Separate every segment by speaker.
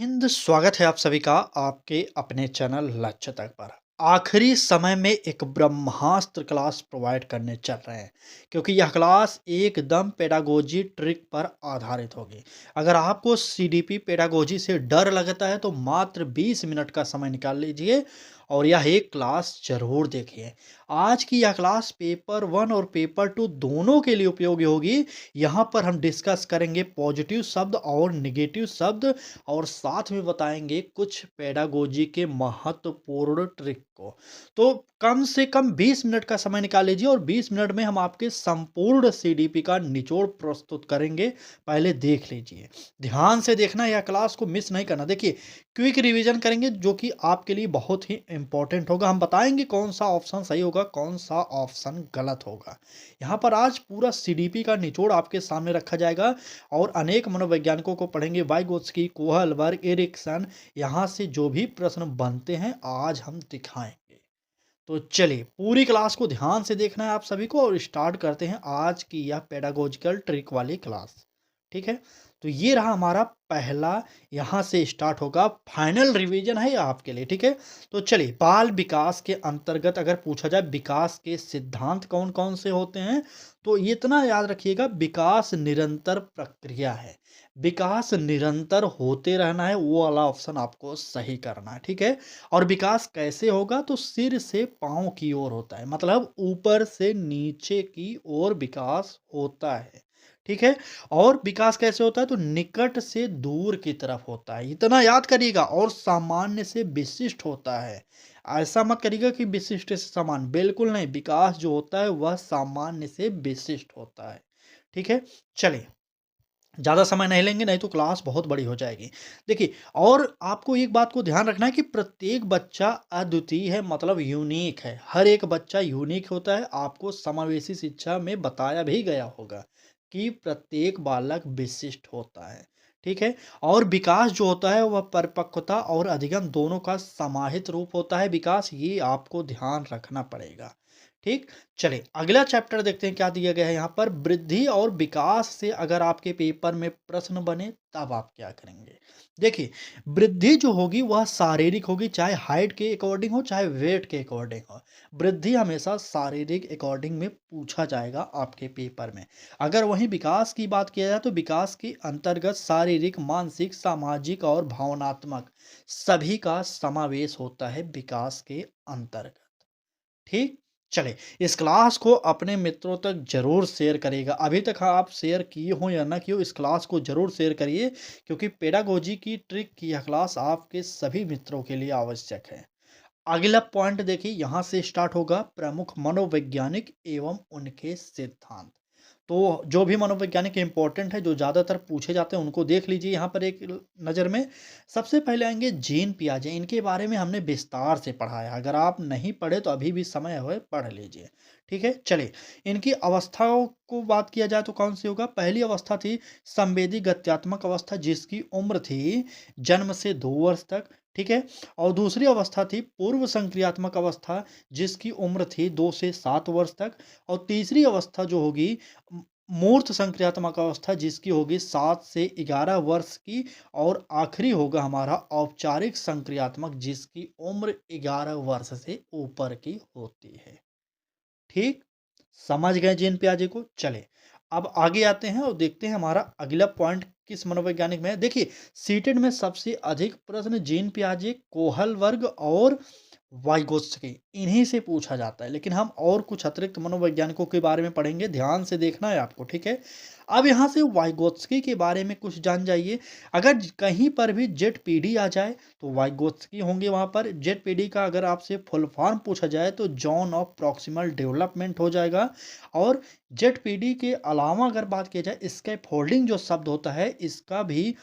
Speaker 1: हिंद, स्वागत है आप सभी का आपके अपने चैनल लक्ष्य तक पर। आखिरी समय में एक ब्रह्मास्त्र क्लास प्रोवाइड करने चल रहे हैं, क्योंकि यह क्लास एकदम पेडागोजी ट्रिक पर आधारित होगी। अगर आपको सीडीपी पेडागोजी से डर लगता है तो मात्र 20 मिनट का समय निकाल लीजिए और यह एक क्लास जरूर देखिए। आज की यह क्लास पेपर 1 और पेपर 2 दोनों के लिए उपयोगी होगी। यहाँ पर हम डिस्कस करेंगे पॉजिटिव शब्द और निगेटिव शब्द और साथ में बताएँगे कुछ पेडागोजी के महत्वपूर्ण ट्रिक को। तो कम से कम 20 मिनट का समय निकाल लीजिए और 20 मिनट में हम आपके संपूर्ण सीडीपी का निचोड़ प्रस्तुत करेंगे। पहले देख लीजिए। ध्यान से देखना, यह क्लास को मिस नहीं करना। देखिए, क्विक रिवीजन करेंगे जो कि आपके लिए बहुत ही इम्पोर्टेंट होगा। हम बताएँगे कौन-सा ऑप्शन सही होगा, कौन-सा ऑप्शन गलत होगा। यहाँ पर आज पूरा सीडीपी का निचोड़ आपके सामने रखा जाएगा और अनेक मनोवैज्ञानिकों को पढ़ेंगे, वाइगोत्स्की, कोहलबर्ग, एरिक्सन। यहाँ से जो भी प्रश्न बनते हैं आज हम दिखाएंगे। तो चलिए, पूरी क्लास को ध्यान से देखना है आप सभी को और स्टार्ट करते हैं आज की यह पेडागोजिकल ट्रिक वाली क्लास। ठीक है, तो ये रहा हमारा पहला। यहाँ से स्टार्ट होगा, फाइनल रिवीजन है ये आपके लिए। ठीक है, तो चलिए, बाल विकास के अंतर्गत अगर पूछा जाए विकास के सिद्धांत कौन कौन से होते हैं, तो ये इतना याद रखिएगा, विकास निरंतर प्रक्रिया है। विकास निरंतर होते रहना है, वो वाला ऑप्शन आपको सही करना है। ठीक है, और विकास कैसे होगा, तो सिर से पाँव की ओर होता है, मतलब ऊपर से नीचे की ओर विकास होता है। ठीक है, और विकास कैसे होता है, तो निकट से दूर की तरफ होता है, इतना याद करिएगा। और सामान्य से विशिष्ट होता है। ऐसा मत करिएगा कि विशिष्ट से समान, बिल्कुल नहीं। विकास जो होता है वह सामान्य से विशिष्ट होता है। ठीक है, चलिए, ज़्यादा समय नहीं लेंगे, नहीं तो क्लास बहुत बड़ी हो जाएगी। देखिए, और आपको एक बात को ध्यान रखना है कि प्रत्येक बच्चा अद्वितीय है, मतलब यूनिक है। हर एक बच्चा यूनिक होता है। आपको समावेशी शिक्षा में बताया भी गया होगा कि प्रत्येक बालक विशिष्ट होता है। ठीक है, और विकास जो होता है वह परिपक्वता और अधिगम दोनों का समाहित रूप होता है। विकास, ये आपको ध्यान रखना पड़ेगा। ठीक, चलिए अगला चैप्टर देखते हैं क्या दिया गया है यहाँ पर। वृद्धि और विकास से अगर आपके पेपर में प्रश्न बने तब आप क्या करेंगे। देखिए, वृद्धि जो होगी वह शारीरिक होगी, चाहे हाइट के अकॉर्डिंग हो चाहे वेट के अकॉर्डिंग हो। वृद्धि हमेशा शारीरिक अकॉर्डिंग में पूछा जाएगा आपके पेपर में। अगर वहीं विकास की बात किया जाए तो विकास के अंतर्गत शारीरिक, मानसिक, सामाजिक और भावनात्मक सभी का समावेश होता है विकास के अंतर्गत। ठीक, चले, इस क्लास को अपने मित्रों तक जरूर शेयर करिएगा। अभी तक आप शेयर किए हो या ना किए हो, इस क्लास को जरूर शेयर करिए, क्योंकि पेडागोजी की ट्रिक की यह क्लास आपके सभी मित्रों के लिए आवश्यक है। अगला पॉइंट देखिए, यहाँ से स्टार्ट होगा, प्रमुख मनोवैज्ञानिक एवं उनके सिद्धांत। तो जो भी मनोवैज्ञानिक इम्पोर्टेंट है, जो ज़्यादातर पूछे जाते हैं, उनको देख लीजिए यहाँ पर एक नज़र में। सबसे पहले आएंगे जीन पियाजे। इनके बारे में हमने विस्तार से पढ़ा है। अगर आप नहीं पढ़े तो अभी भी समय है, पढ़ लीजिए। ठीक है, चलिए, इनकी अवस्थाओं को बात किया जाए तो कौन सी होगा। पहली अवस्था थी संवेदी गत्यात्मक अवस्था, जिसकी उम्र थी जन्म से 2 वर्ष तक। ठीक है, और दूसरी अवस्था थी पूर्व संक्रियात्मक अवस्था, जिसकी उम्र थी 2 से 7 वर्ष तक। और तीसरी अवस्था जो होगी मूर्त संक्रियात्मक अवस्था, जिसकी होगी 7 से 11 वर्ष की। और आखिरी होगा हमारा औपचारिक संक्रियात्मक, जिसकी उम्र 11 वर्ष से ऊपर की होती है। ठीक, समझ गए जीन पियाजे को। चले, अब आगे आते हैं और देखते हैं हमारा अगला पॉइंट किस मनोवैज्ञानिक में है। देखिए, सीटेड में सबसे अधिक प्रश्न जीन पियाजे, कोहलबर्ग और वाइगोत्स्की, इन्हीं से पूछा जाता है। लेकिन हम और कुछ अतिरिक्त मनोवैज्ञानिकों के बारे में पढ़ेंगे, ध्यान से देखना है आपको। ठीक है, अब यहाँ से वाइगोत्स्की के बारे में कुछ जान जाइए। अगर कहीं पर भी जेड-पीडी आ जाए तो वाइगोत्स्की होंगे वहाँ पर। जेड-पीडी का अगर आपसे फुल फॉर्म पूछा जाए तो जॉन ऑफ प्रॉक्सिमल डेवलपमेंट हो जाएगा। और जेड-पीडी के अलावा अगर बात की जाए, स्कैफोल्डिंग जो शब्द होता है, इसका भी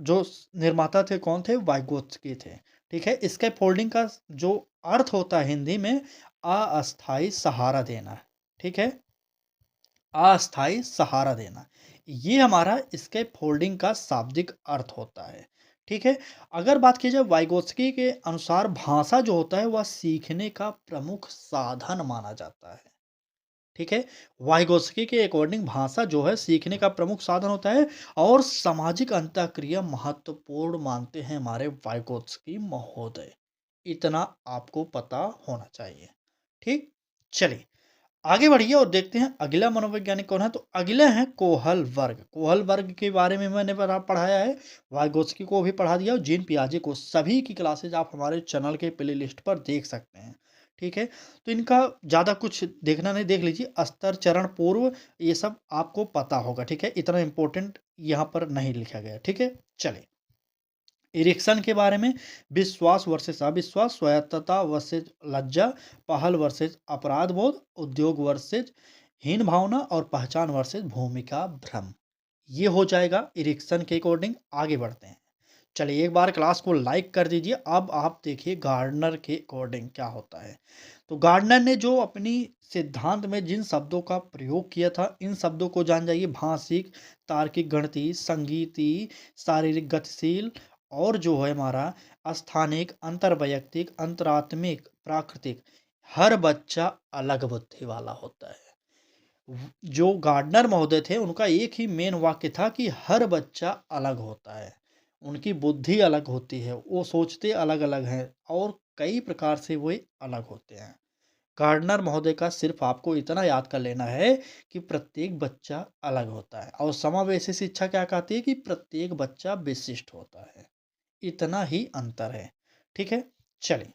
Speaker 1: जो निर्माता थे कौन थे, वाइगोत्स्की थे। ठीक है, स्कैफोल्डिंग का जो अर्थ होता है हिंदी में, अस्थाई सहारा देना। ठीक है, अस्थाई सहारा देना, ये हमारा स्कैफोल्डिंग का शाब्दिक अर्थ होता है। ठीक है, अगर बात की जाए वाइगोत्स्की के अनुसार भाषा जो होता है वह सीखने का प्रमुख साधन माना जाता है। ठीक है। वाइगोत्स्की के अकॉर्डिंग भाषा जो है सीखने का प्रमुख साधन होता है और सामाजिक अंतःक्रिया महत्वपूर्ण मानते हैं हमारे वाइगोत्स्की महोदय। इतना आपको पता होना चाहिए। ठीक। चलिए आगे बढ़िए और देखते हैं अगला मनोवैज्ञानिक कौन है। तो अगले हैं कोहल वर्ग। कोहल वर्ग के बारे में मैंने पढ़ाया है, वाइगोत्स्की को भी पढ़ा दिया और जीन पियाजे को। सभी की क्लासेज आप हमारे चैनल के प्ले लिस्ट पर देख सकते हैं। ठीक है। तो इनका ज़्यादा कुछ देखना नहीं, देख लीजिए अस्तर चरण पूर्व, ये सब आपको पता होगा। ठीक है, इतना इंपॉर्टेंट यहाँ पर नहीं लिखा गया। ठीक है। चलिए इरिक्सन के बारे में, विश्वास वर्सेस अविश्वास, स्वायत्तता वर्सेस लज्जा, पहल वर्सेस अपराध बोध, उद्योग वर्सेस हीन भावना और पहचान वर्सेस भूमिका भ्रम। ये हो जाएगा इरिक्सन के अकॉर्डिंग। आगे बढ़ते हैं। चलिए एक बार क्लास को लाइक कर दीजिए। अब आप देखिए गार्डनर के अकॉर्डिंग क्या होता है। तो गार्डनर ने जो अपनी सिद्धांत में जिन शब्दों का प्रयोग किया था, इन शब्दों को जान जाइए। भाषिक, तार्किक, गणितीय, संगीती, शारीरिक, गतिशील और जो है हमारा स्थानिक, अंतर्वैयक्तिक, अंतरात्मिक, प्राकृतिक। हर बच्चा अलग बुद्धि वाला होता है। जो गार्डनर महोदय थे उनका एक ही मेन वाक्य था कि हर बच्चा अलग होता है, उनकी बुद्धि अलग होती है, वो सोचते अलग अलग हैं और कई प्रकार से वे अलग होते हैं। गार्डनर महोदय का सिर्फ आपको इतना याद कर लेना है कि प्रत्येक बच्चा अलग होता है और समावेशी शिक्षा क्या कहती है कि प्रत्येक बच्चा विशिष्ट होता है। इतना ही अंतर है। ठीक है। चलिए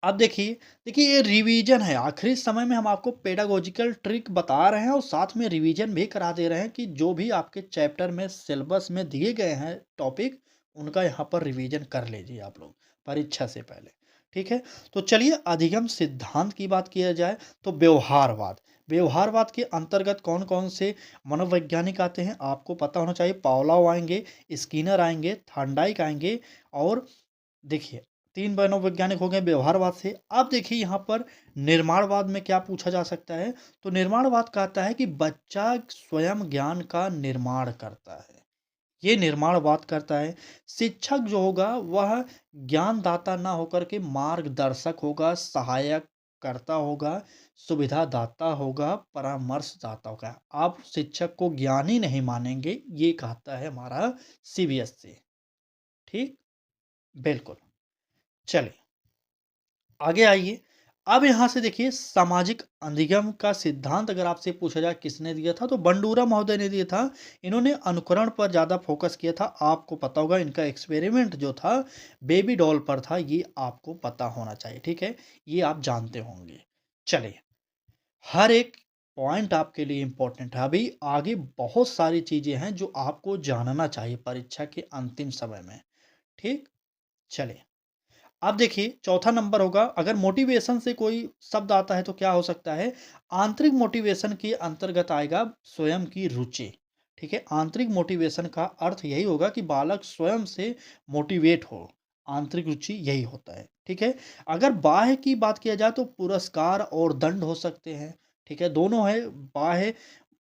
Speaker 1: अब देखिए, देखिए ये रिवीजन है। आखिरी समय में हम आपको पेडागोजिकल ट्रिक बता रहे हैं और साथ में रिवीजन भी करा दे रहे हैं कि जो भी आपके चैप्टर में सिलेबस में दिए गए हैं टॉपिक, उनका यहाँ पर रिवीजन कर लीजिए आप लोग परीक्षा से पहले। ठीक है। तो चलिए अधिगम सिद्धांत की बात किया जाए तो व्यवहारवाद। व्यवहारवाद के अंतर्गत कौन कौन से मनोवैज्ञानिक आते हैं आपको पता होना चाहिए। पावलोव आएंगे, स्किनर आएंगे, थॉर्नडाइक आएंगे और देखिए 3 मनोवैज्ञानिक हो गए व्यवहारवाद से। अब देखिए यहाँ पर निर्माणवाद में क्या पूछा जा सकता है। तो निर्माणवाद कहता है कि बच्चा स्वयं ज्ञान का निर्माण करता है। ये निर्माणवाद करता है। शिक्षक जो होगा वह ज्ञानदाता ना होकर के मार्गदर्शक होगा, सहायक करता होगा, सुविधादाता होगा, परामर्शदाता होगा। आप शिक्षक को ज्ञानी नहीं मानेंगे, ये कहता है हमारा सीबीएसई। ठीक। बिल्कुल। चलिए आगे आइए। अब यहाँ से देखिए सामाजिक अधिगम का सिद्धांत अगर आपसे पूछा जाए किसने दिया था, तो बंडूरा महोदय ने दिया था। इन्होंने अनुकरण पर ज़्यादा फोकस किया था। आपको पता होगा इनका एक्सपेरिमेंट जो था बेबी डॉल पर था, ये आपको पता होना चाहिए। ठीक है, ये आप जानते होंगे। चलिए हर एक पॉइंट आपके लिए इंपॉर्टेंट है। अभी आगे बहुत सारी चीज़ें हैं जो आपको जानना चाहिए परीक्षा के अंतिम समय में। ठीक। चलिए अब देखिए चौथा नंबर होगा, अगर मोटिवेशन से कोई शब्द आता है तो क्या हो सकता है। आंतरिक मोटिवेशन के अंतर्गत आएगा स्वयं की रुचि। ठीक है, आंतरिक मोटिवेशन का अर्थ यही होगा कि बालक स्वयं से मोटिवेट हो। आंतरिक रुचि यही होता है। ठीक है। अगर बाह्य की बात किया जाए तो पुरस्कार और दंड हो सकते हैं। ठीक है, दोनों है बाह्य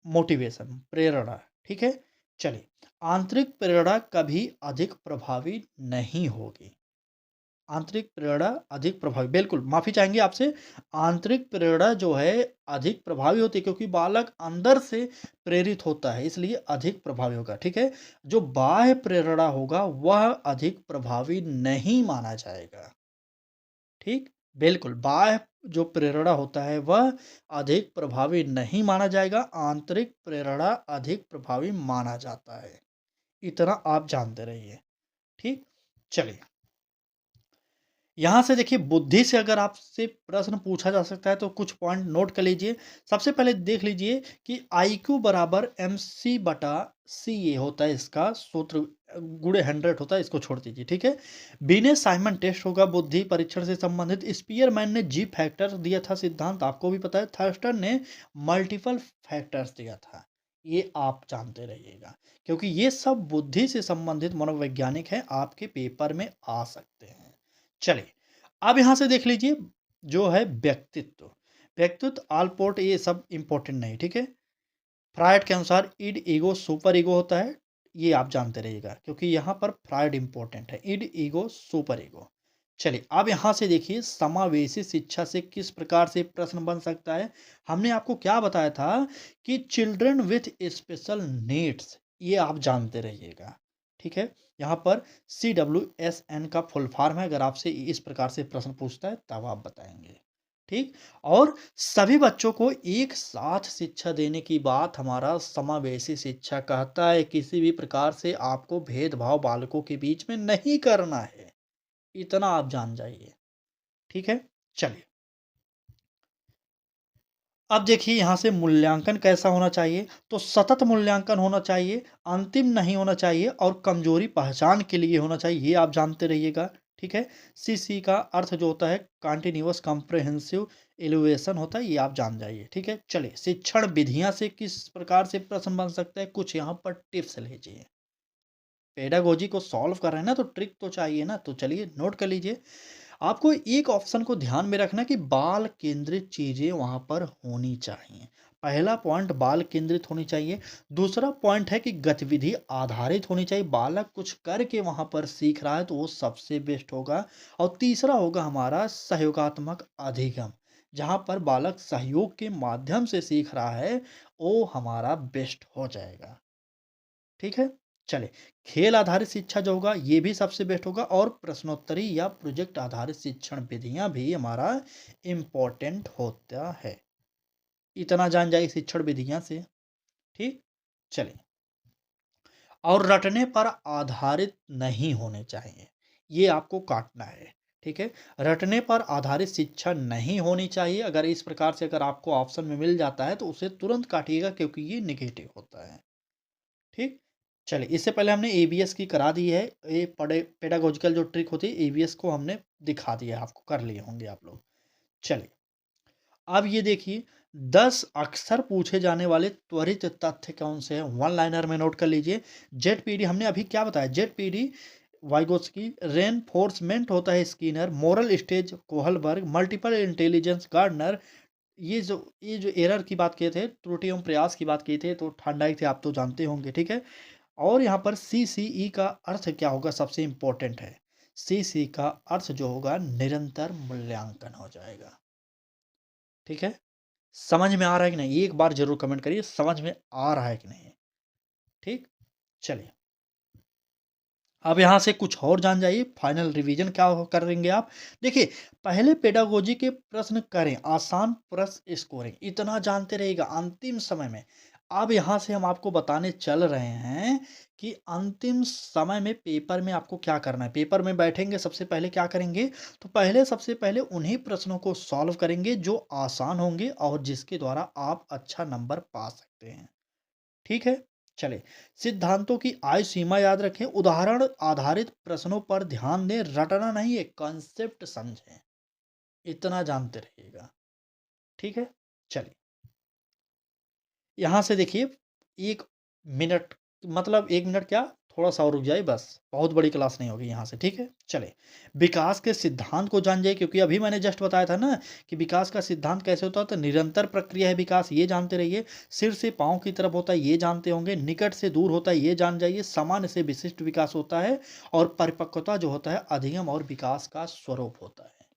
Speaker 1: मोटिवेशन प्रेरणा। ठीक है। चलिए आंतरिक प्रेरणा कभी अधिक प्रभावी नहीं होगी। आंतरिक प्रेरणा अधिक प्रभावी, बिल्कुल माफ़ी चाहेंगे आपसे। आंतरिक प्रेरणा जो है अधिक प्रभावी होती है क्योंकि बालक अंदर से प्रेरित होता है, इसलिए अधिक प्रभावी होगा। ठीक है। जो बाह्य प्रेरणा होगा वह अधिक प्रभावी नहीं माना जाएगा। ठीक। बिल्कुल बाह्य जो प्रेरणा होता है वह अधिक प्रभावी नहीं माना जाएगा, आंतरिक प्रेरणा अधिक प्रभावी माना जाता है। इतना आप जानते रहिए। ठीक। चलिए यहाँ से देखिए बुद्धि से अगर आपसे प्रश्न पूछा जा सकता है तो कुछ पॉइंट नोट कर लीजिए। सबसे पहले देख लीजिए कि IQ बराबर MC/C ये होता है, इसका सूत्र गुणे 100 होता है, इसको छोड़ दीजिए। ठीक है। बिने साइमन टेस्ट होगा बुद्धि परीक्षण से संबंधित। स्पीयरमैन ने जी फैक्टर दिया था सिद्धांत, आपको भी पता है। थर्स्टन ने मल्टीपल फैक्टर्स दिया था। ये आप जानते रहिएगा क्योंकि ये सब बुद्धि से संबंधित मनोवैज्ञानिक हैं, आपके पेपर में आ सकते हैं। चलिए अब यहाँ से देख लीजिए जो है व्यक्तित्व। व्यक्तित्व आलपोर्ट ये सब इंपॉर्टेंट नहीं। ठीक है। फ्रायड के अनुसार इड ईगो सुपर ईगो होता है, ये आप जानते रहिएगा क्योंकि यहाँ पर फ्रायड इंपॉर्टेंट है। End ego super ego. चलिए, अब यहाँ से देखिए समावेशी शिक्षा से किस प्रकार से प्रश्न बन सकता है। हमने आपको क्या बताया था कि चिल्ड्रन विथ स्पेशल नीड्स, ये आप जानते रहिएगा, ठीक है। यहाँ पर CWSN का फुल फॉर्म है, अगर आपसे इस प्रकार से प्रश्न पूछता है तब आप बताएंगे, ठीक। और सभी बच्चों को एक साथ शिक्षा देने की बात हमारा समावेशी शिक्षा कहता है। किसी भी प्रकार से आपको भेदभाव बालकों के बीच में नहीं करना है, इतना आप जान जाइए, ठीक है? चलिए, अब देखिए यहाँ से मूल्यांकन कैसा होना चाहिए, तो सतत मूल्यांकन होना चाहिए, अंतिम नहीं होना चाहिए और कमजोरी पहचान के लिए होना चाहिए, ये आप जानते रहिएगा, ठीक है? CC का अर्थ जो होता है कंटीन्यूअस कॉम्प्रिहेंसिव इवैल्यूएशन होता है, ये आप जान जाइए, ठीक है? चलिए, शिक्षण विधियाँ से किस प्रकार से प्रश्न बन सकता है, कुछ यहाँ पर टिप्स लीजिए। पेडागोजी को सॉल्व कर रहे हैं ना, तो ट्रिक तो चाहिए ना, तो चलिए नोट कर लीजिए। आपको एक ऑप्शन को ध्यान में रखना कि बाल केंद्रित चीज़ें वहाँ पर होनी चाहिए। पहला पॉइंट बाल केंद्रित होनी चाहिए। दूसरा पॉइंट है कि गतिविधि आधारित होनी चाहिए। बालक कुछ करके वहाँ पर सीख रहा है तो वो सबसे बेस्ट होगा। और तीसरा होगा हमारा सहयोगात्मक अधिगम। जहाँ पर बालक सहयोग के माध्यम से सीख रहा है, वो हमारा बेस्ट हो जाएगा। ठीक है? चलिए, खेल आधारित शिक्षा जो होगा ये भी सबसे बेस्ट होगा और प्रश्नोत्तरी या प्रोजेक्ट आधारित शिक्षण विधियाँ भी हमारा इम्पोर्टेंट होता है। इतना जान जाइए शिक्षण विधियाँ से, ठीक? चलिए, और रटने पर आधारित नहीं होने चाहिए, ये आपको काटना है, ठीक है? रटने पर आधारित शिक्षा नहीं होनी चाहिए। अगर इस प्रकार से अगर आपको ऑप्शन में मिल जाता है तो उसे तुरंत काटिएगा क्योंकि ये नेगेटिव होता है। ठीक? चलिए, इससे पहले हमने एबीएस की करा दी है। ये पेडागोजिकल जो ट्रिक होती है एबीएस को हमने दिखा दिया है आपको, कर लिए होंगे आप लोग। चलिए, अब ये देखिए 10 अक्सर पूछे जाने वाले त्वरित तथ्य कौन से हैं? वन लाइनर में नोट कर लीजिए। जेडपीडी हमने अभी क्या बताया, जेडपीडी वाइगोत्स्की, रेनफोर्समेंट होता है Skinner, moral stage Kohlberg, multiple intelligence Gardner. ये जो एरर की बात किए थे, त्रुटि एवं प्रयास की बात किए थे, तो थॉर्नडाइक थे, आप तो जानते होंगे, ठीक है? और यहाँ पर CCE का अर्थ क्या होगा, सबसे इंपॉर्टेंट है। CC का अर्थ जो होगा निरंतर मूल्यांकन हो जाएगा, ठीक है? समझ में आ रहा है कि नहीं? एक बार जरूर कमेंट करिए समझ में आ रहा है कि नहीं, ठीक? चलिए, अब यहाँ से कुछ और जान जाइए, फाइनल रिवीजन क्या करेंगे आप। देखिए, पहले पेडागोजी के प्रश्न करें, आसान प्रश्न स्कोरिंग, इतना जानते रहिएगा अंतिम समय में। अब यहाँ से हम आपको बताने चल रहे हैं कि अंतिम समय में पेपर में आपको क्या करना है। पेपर में बैठेंगे, सबसे पहले क्या करेंगे, तो पहले सबसे पहले उन्हीं प्रश्नों को सॉल्व करेंगे जो आसान होंगे और जिसके द्वारा आप अच्छा नंबर पा सकते हैं, ठीक है? चलिए, सिद्धांतों की आयु सीमा याद रखें, उदाहरण आधारित प्रश्नों पर ध्यान दें, रटना नहीं है, कॉन्सेप्ट समझें, इतना जानते रहिएगा, ठीक है? चलिए, यहाँ से देखिए 1 मिनट, मतलब 1 मिनट क्या, थोड़ा-सा और रुक जाइए बस, बहुत बड़ी क्लास नहीं होगी यहाँ से, ठीक है? चलिए, विकास के सिद्धांत को जान जाइए क्योंकि अभी मैंने जस्ट बताया था ना कि विकास का सिद्धांत कैसे होता है, तो निरंतर प्रक्रिया है विकास, ये जानते रहिए। सिर से पाँव की तरफ होता है, ये जानते होंगे। निकट से दूर होता है, ये जान जाइए। सामान्य से विशिष्ट विकास होता है और परिपक्वता जो होता है अधिगम और विकास का स्वरूप होता है।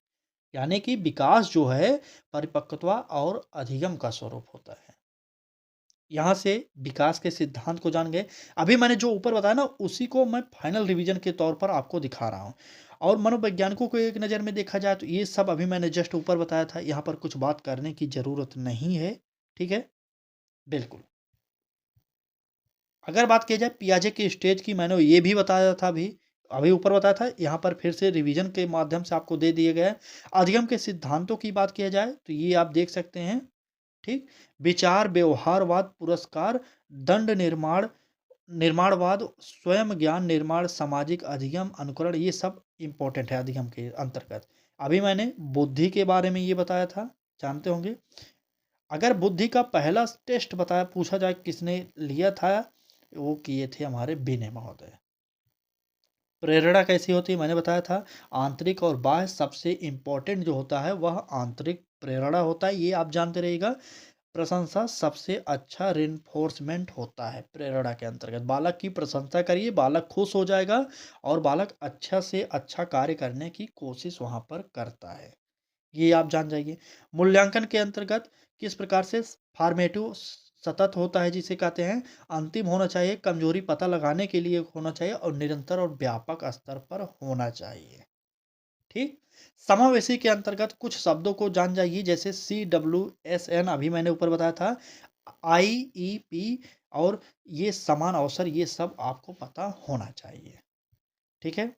Speaker 1: यानी कि विकास जो है परिपक्वता और अधिगम का स्वरूप होता है। यहाँ से विकास के सिद्धांत को जान गए। अभी मैंने जो ऊपर बताया ना उसी को मैं फाइनल रिवीजन के तौर पर आपको दिखा रहा हूँ। और मनोवैज्ञानिकों को एक नज़र में देखा जाए तो ये सब अभी मैंने जस्ट ऊपर बताया था, यहाँ पर कुछ बात करने की ज़रूरत नहीं है, ठीक है? बिल्कुल। अगर बात की जाए पियाजे की स्टेज की, मैंने ये भी बताया था अभी, अभी ऊपर बताया था, यहाँ पर फिर से रिवीजन के माध्यम से आपको दे दिए गए हैं। अधिगम के सिद्धांतों की बात किया जाए तो ये आप देख सकते हैं, ठीक? विचार, व्यवहारवाद, पुरस्कार, दंड निर्माण, निर्माणवाद, स्वयं ज्ञान निर्माण, सामाजिक अधिगम, अनुकरण, ये सब इम्पोर्टेंट है अधिगम के अंतर्गत। अभी मैंने बुद्धि के बारे में ये बताया था, जानते होंगे। अगर बुद्धि का पहला टेस्ट बताया पूछा जाए किसने लिया था, वो किए थे हमारे विनय महोदय। प्रेरणा कैसी होती है मैंने बताया था, आंतरिक और बाह्य, सबसे इम्पोर्टेंट जो होता है वह आंतरिक प्रेरणा होता है, ये आप जानते रहिएगा। प्रशंसा सबसे अच्छा रिइंफोर्समेंट होता है। प्रेरणा के अंतर्गत बालक की प्रशंसा करिए, बालक खुश हो जाएगा और बालक अच्छा से अच्छा कार्य करने की कोशिश वहाँ पर करता है। ये आप जान जाइए। मूल्यांकन के अंतर्गत किस प्रकार से फॉर्मेटिव सतत होता है जिसे कहते हैं, अंतिम होना चाहिए, कमजोरी पता लगाने के लिए होना चाहिए और निरंतर और व्यापक स्तर पर होना चाहिए। ठीक? समावेशी के अंतर्गत कुछ शब्दों को जान जाइए, जैसे CWSN अभी मैंने ऊपर बताया था, IEP और ये समान अवसर, ये सब आपको पता होना चाहिए। ठीक है?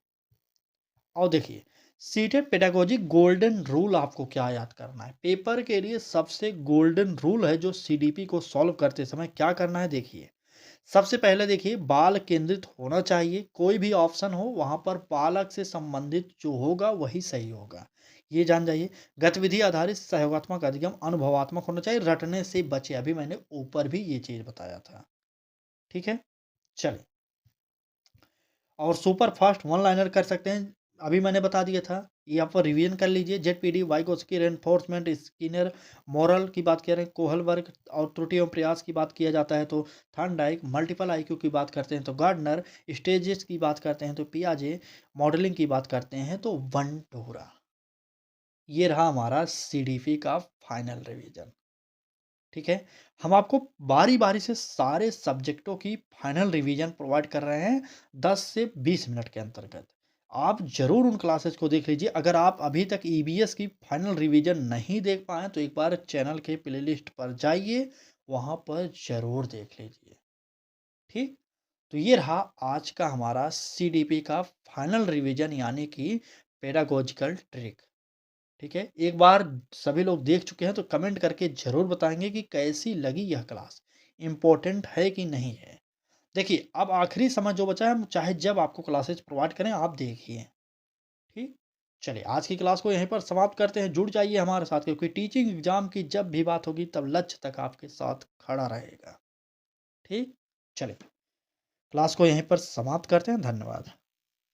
Speaker 1: और देखिए, सीटेड पेडागोजी गोल्डन रूल आपको क्या याद करना है? पेपर के लिए सबसे गोल्डन रूल है जो सीडीपी को सॉल्व करते समय क्या करना है, देखिए। सबसे पहले देखिए, बाल केंद्रित होना चाहिए। कोई भी ऑप्शन हो वहाँ पर बालक से संबंधित जो होगा वही सही होगा। ये जान जाइए। गतिविधि आधारित सहयोगात्मक अधिगम अनुभवात्मक होना चाहिए, रटने से बचे। अभी मैंने ऊपर भी ये चीज़ बताया था। ठीक है? चलिए। और सुपर फास्ट वन लाइनर कर सकते हैं, अभी मैंने बता दिया था। ये आप रिवीजन कर लीजिए। ZPD, Vygotsky, reinforcement, Skinner, moral की बात कर रहे हैं, कोहलबर्ग और त्रुटि एवं प्रयास की बात किया जाता है तो थॉर्नडाइक, मल्टीपल आईक्यू की बात करते हैं तो गार्डनर, स्टेजेस की बात करते हैं तो पियाजे, मॉडलिंग की बात करते हैं तो वंटूरा। ये रहा हमारा सीडीपी का फाइनल रिवीजन। ठीक है? हम आपको बारी-बारी से सारे सब्जेक्टों की फाइनल रिवीजन प्रोवाइड कर रहे हैं 10 से 20 मिनट के अंतर्गत। आप ज़रूर उन क्लासेस को देख लीजिए। अगर आप अभी तक ईवीएस की फाइनल रिवीजन नहीं देख पाए तो एक बार चैनल के प्लेलिस्ट पर जाइए, वहाँ पर ज़रूर देख लीजिए। ठीक? तो ये रहा आज का हमारा सीडीपी का फाइनल रिवीजन, यानी कि पेडागोजिकल ट्रिक। ठीक है? एक बार सभी लोग देख चुके हैं तो कमेंट करके ज़रूर बताएँगे कि कैसी लगी यह क्लास, इम्पोर्टेंट है कि नहीं है। देखिए, अब आखिरी समय जो बचा है, हम चाहे जब आपको क्लासेस प्रोवाइड करें, आप देखिए। ठीक? चलिए, आज की क्लास को यहीं पर समाप्त करते हैं। जुड़ जाइए हमारे साथ, क्योंकि टीचिंग एग्ज़ाम की जब भी बात होगी तब लक्ष्य तक आपके साथ खड़ा रहेगा। ठीक? चलिए, क्लास को यहीं पर समाप्त करते हैं। धन्यवाद।